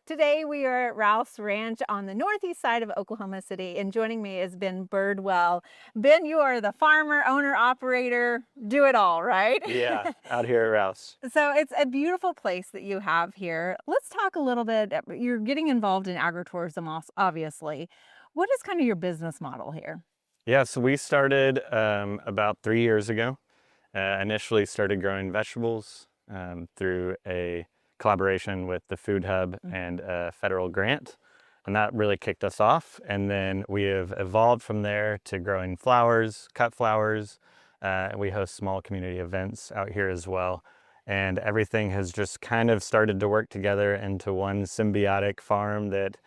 Today we are at Ralph's Ranch on the northeast side of Oklahoma City, and joining me is Ben Birdwell. Ben, you are the farmer, owner, operator, do it all, right? Yeah, out here at Rouse. So it's a beautiful place that you have here. Let's talk a little bit. You're getting involved in agritourism, obviously. What is kind of your business model here? Yeah, so we started about 3 years ago. Initially started growing vegetables through a collaboration with the Food Hub and a federal grant. And that really kicked us off. And then we have evolved from there to growing flowers, cut flowers. We host small community events out here as well. And everything has just kind of started to work together into one symbiotic farm that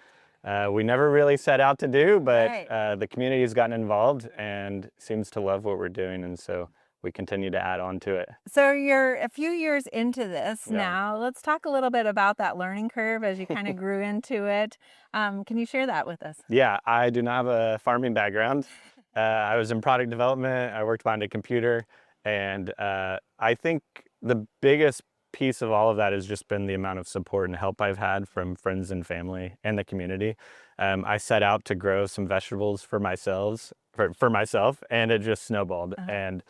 we never really set out to do, but Right. the community has gotten involved and seems to love what we're doing. And so we continue to add on to it. So you're a few years into this Yeah. now. Let's talk a little bit about that learning curve as you kind of grew into it. Can you share that with us? Yeah, I do not have a farming background. I was in product development. I worked behind a computer. And I think the biggest piece of all of that has just been the amount of support and help I've had from friends and family and the community. I set out to grow some vegetables for myself, and it just snowballed. And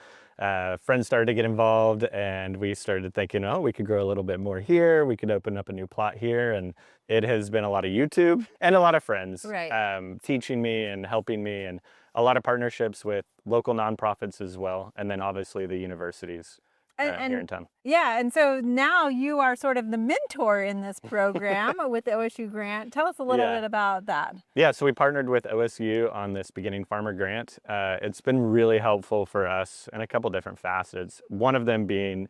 friends started to get involved, and we started thinking, oh, we could grow a little bit more here. We could open up a new plot here. And it has been a lot of YouTube and a lot of friends Right. teaching me and helping me, and a lot of partnerships with local nonprofits as well. And then obviously the universities here in town. Yeah, and so now you are sort of the mentor in this program with the OSU grant. Tell us a little Yeah. bit about that. Yeah, so we partnered with OSU on this Beginning Farmer grant. It's been really helpful for us in a couple different facets. One of them being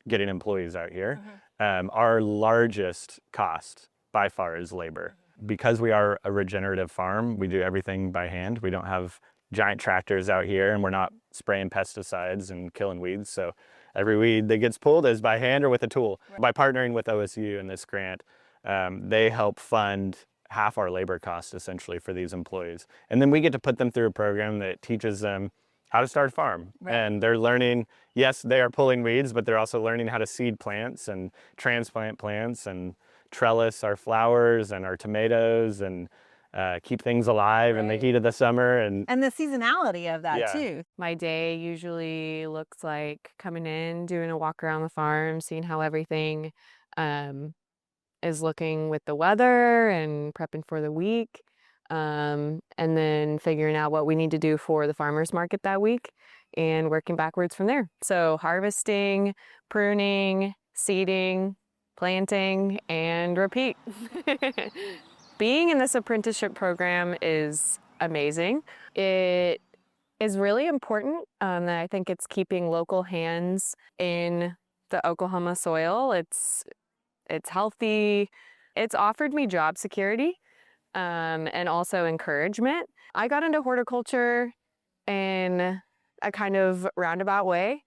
getting employees out here. Our largest cost by far is labor. Because we are a regenerative farm, we do everything by hand. We don't have giant tractors out here, and we're not spraying pesticides and killing weeds. So every weed that gets pulled is by hand or with a tool. Right. By partnering with OSU in this grant, they help fund half our labor costs essentially for these employees. And then we get to put them through a program that teaches them how to start a farm. Right. And they're learning, yes, they are pulling weeds, but they're also learning how to seed plants and transplant plants and trellis our flowers and our tomatoes and keep things alive in the Right. heat of the summer. And And the seasonality of that Yeah. too. My day usually looks like coming in, doing a walk around the farm, seeing how everything um, is looking with the weather and prepping for the week, and then figuring out what we need to do for the farmers market that week and working backwards from there. So harvesting, pruning, seeding, planting, and repeat. Being in this apprenticeship program is amazing. It is really important that I think it's keeping local hands in the Oklahoma soil. It's healthy. It's offered me job security and also encouragement. I got into horticulture in a kind of roundabout way.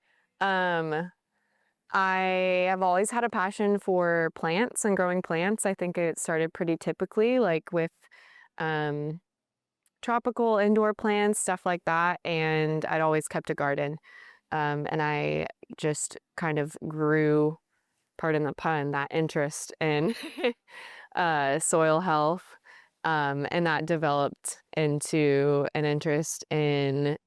I have always had a passion for plants and growing plants. I think it started pretty typically, like with tropical indoor plants, stuff like that. And I'd always kept a garden. And I just kind of grew, pardon the pun, that interest in soil health. And that developed into an interest in,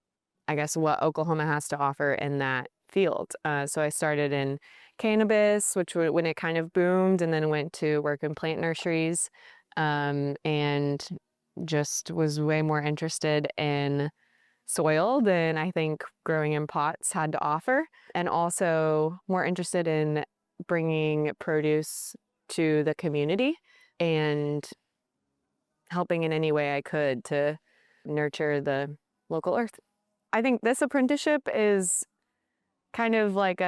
I guess, what Oklahoma has to offer in that field. So I started in cannabis, which when it kind of boomed, and then went to work in plant nurseries, and just was way more interested in soil than I think growing in pots had to offer, and also more interested in bringing produce to the community and helping in any way I could to nurture the local earth. I think this apprenticeship is kind of like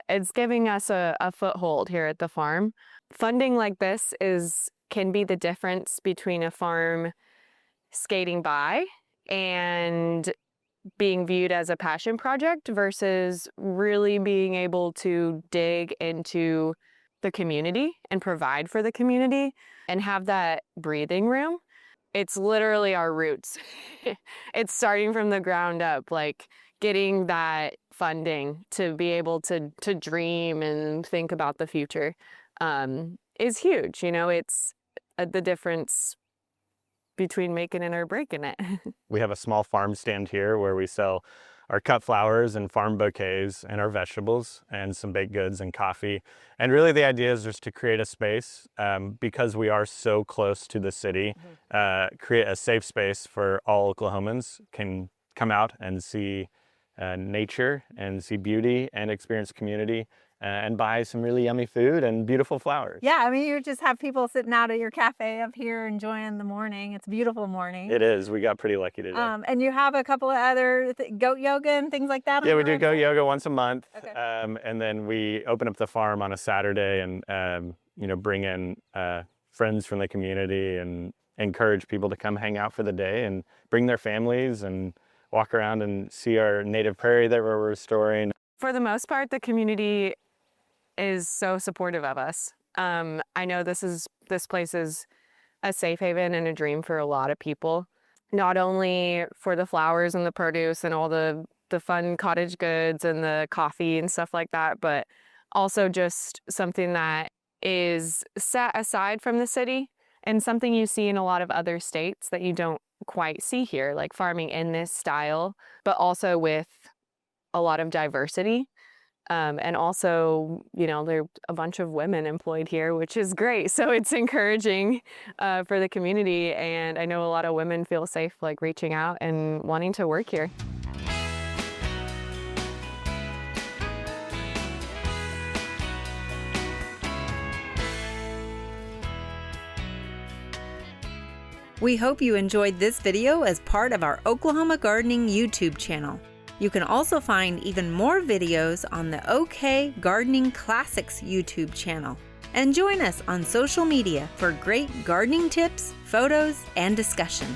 it's giving us a foothold here at the farm. Funding like this can be the difference between a farm skating by and being viewed as a passion project versus really being able to dig into the community and provide for the community and have that breathing room. It's literally our roots. It's starting from the ground up, like getting that funding to be able to dream and think about the future is huge. You know, it's the difference between making it or breaking it. We have a small farm stand here where we sell our cut flowers and farm bouquets and our vegetables and some baked goods and coffee. And really the idea is just to create a space because we are so close to the city, create a safe space for all Oklahomans can come out and see nature and see beauty and experience community and buy some really yummy food and beautiful flowers. Yeah, I mean, you just have people sitting out at your cafe up here enjoying the morning. It's a beautiful morning. It is. We got pretty lucky today. And you have a couple of other goat yoga and things like that? Yeah, we do goat yoga once a month. Okay. And then we open up the farm on a Saturday and, you know, bring in friends from the community and encourage people to come hang out for the day and bring their families and walk around and see our native prairie that we're restoring. For the most part, the community is so supportive of us. I know this place is a safe haven and a dream for a lot of people, not only for the flowers and the produce and all the fun cottage goods and the coffee and stuff like that, but also just something that is set aside from the city and something you see in a lot of other states that you don't quite see here, like farming in this style, but also with a lot of diversity. And also, you know, there are a bunch of women employed here, which is great. So it's encouraging for the community. And I know a lot of women feel safe, like reaching out and wanting to work here. We hope you enjoyed this video as part of our Oklahoma Gardening YouTube channel. You can also find even more videos on the OK Gardening Classics YouTube channel. And join us on social media for great gardening tips, photos, and discussion.